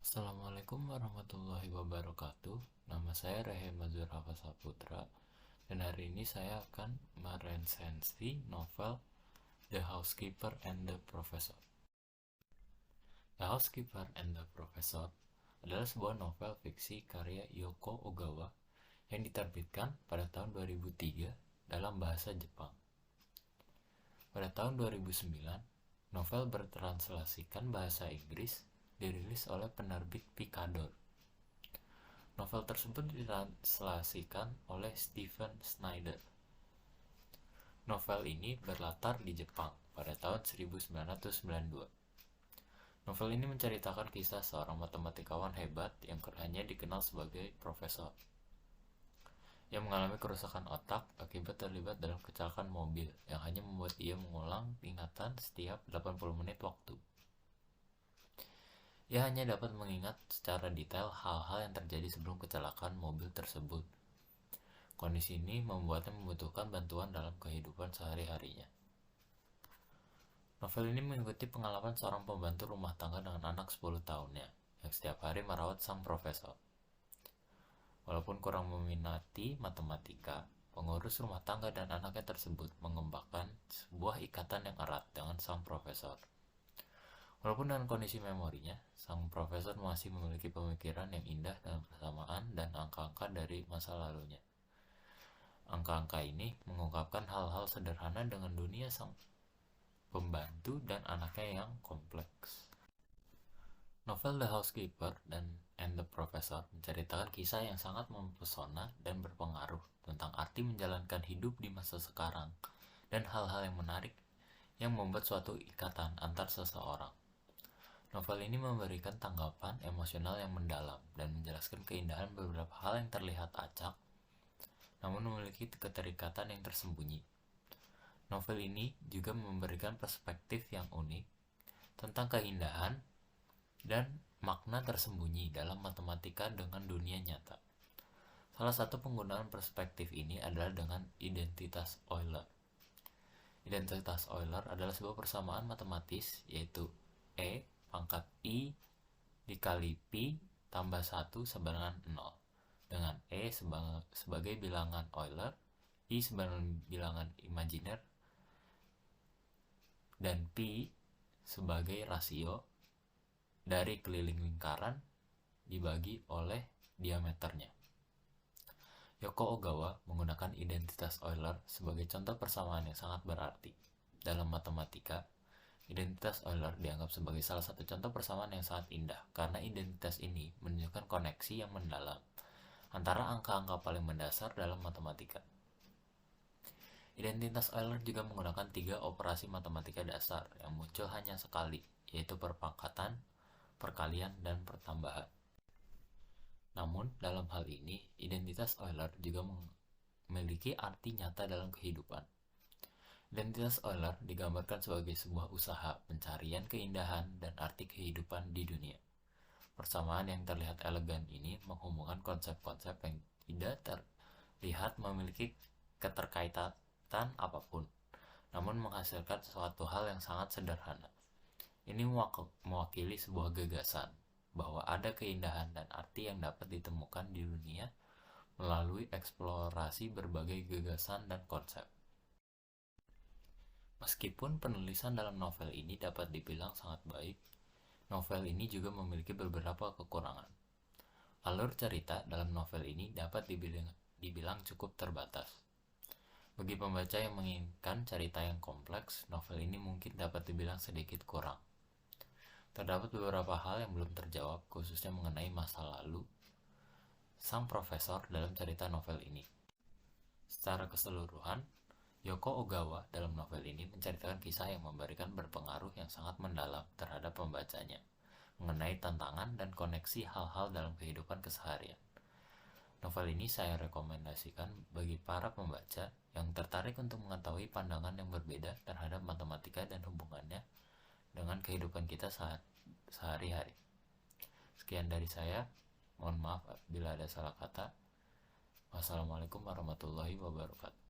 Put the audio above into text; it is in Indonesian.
Assalamualaikum warahmatullahi wabarakatuh. Nama saya Rehe Mazhar Hafaz Saputra dan hari ini saya akan meresensi novel The Housekeeper and the Professor. The Housekeeper and the Professor adalah sebuah novel fiksi karya Yoko Ogawa yang diterbitkan pada tahun 2003 dalam bahasa Jepang. Pada tahun 2009, novel bertranslasikan bahasa Inggris dirilis oleh penerbit Picador. Novel tersebut ditranslasikan oleh Stephen Snyder. Novel ini berlatar di Jepang pada tahun 1992. Novel ini menceritakan kisah seorang matematikawan hebat yang hanya dikenal sebagai profesor, yang mengalami kerusakan otak akibat terlibat dalam kecelakaan mobil yang hanya membuat ia mengulang ingatan setiap 80 menit waktu. Ia hanya dapat mengingat secara detail hal-hal yang terjadi sebelum kecelakaan mobil tersebut. Kondisi ini membuatnya membutuhkan bantuan dalam kehidupan sehari-harinya. Novel ini mengikuti pengalaman seorang pembantu rumah tangga dengan anak 10 tahunnya, yang setiap hari merawat sang profesor. Walaupun kurang meminati matematika, pengurus rumah tangga dan anaknya tersebut mengembangkan sebuah ikatan yang erat dengan sang profesor. Walaupun dengan kondisi memorinya, sang profesor masih memiliki pemikiran yang indah dengan persamaan dan angka-angka dari masa lalunya. Angka-angka ini mengungkapkan hal-hal sederhana dengan dunia sang pembantu dan anaknya yang kompleks. Novel The Housekeeper and the Professor menceritakan kisah yang sangat mempesona dan berpengaruh tentang arti menjalankan hidup di masa sekarang dan hal-hal yang menarik yang membuat suatu ikatan antar seseorang. Novel ini memberikan tanggapan emosional yang mendalam dan menjelaskan keindahan beberapa hal yang terlihat acak, namun memiliki keterikatan yang tersembunyi. Novel ini juga memberikan perspektif yang unik tentang keindahan dan makna tersembunyi dalam matematika dengan dunia nyata. Salah satu penggunaan perspektif ini adalah dengan identitas Euler. Identitas Euler adalah sebuah persamaan matematis, yaitu E pangkat I dikali Pi tambah 1 sama dengan 0, dengan E sebagai bilangan Euler, I sebagai bilangan imajiner, dan Pi sebagai rasio dari keliling lingkaran dibagi oleh diameternya. Yoko Ogawa menggunakan identitas Euler sebagai contoh persamaan yang sangat berarti. Dalam matematika, identitas Euler dianggap sebagai salah satu contoh persamaan yang sangat indah karena identitas ini menunjukkan koneksi yang mendalam antara angka-angka paling mendasar dalam matematika. Identitas Euler juga menggunakan 3 operasi matematika dasar yang muncul hanya sekali, yaitu perpangkatan, perkalian, dan pertambahan. Namun, dalam hal ini, identitas Euler juga memiliki arti nyata dalam kehidupan. Identitas Euler digambarkan sebagai sebuah usaha pencarian keindahan dan arti kehidupan di dunia. Persamaan yang terlihat elegan ini menghubungkan konsep-konsep yang tidak terlihat memiliki keterkaitan apapun, namun menghasilkan suatu hal yang sangat sederhana. Ini mewakili sebuah gagasan bahwa ada keindahan dan arti yang dapat ditemukan di dunia melalui eksplorasi berbagai gagasan dan konsep. Meskipun penulisan dalam novel ini dapat dibilang sangat baik, novel ini juga memiliki beberapa kekurangan. Alur cerita dalam novel ini dapat dibilang cukup terbatas. Bagi pembaca yang menginginkan cerita yang kompleks, novel ini mungkin dapat dibilang sedikit kurang. Terdapat beberapa hal yang belum terjawab, khususnya mengenai masa lalu sang profesor dalam cerita novel ini. Secara keseluruhan, Yoko Ogawa dalam novel ini menceritakan kisah yang memberikan berpengaruh yang sangat mendalam terhadap pembacanya, mengenai tantangan dan koneksi hal-hal dalam kehidupan keseharian. Novel ini saya rekomendasikan bagi para pembaca yang tertarik untuk mengetahui pandangan yang berbeda terhadap matematika dan hubungannya dengan kehidupan kita sehari-hari. Sekian dari saya, mohon maaf bila ada salah kata. Wassalamualaikum warahmatullahi wabarakatuh.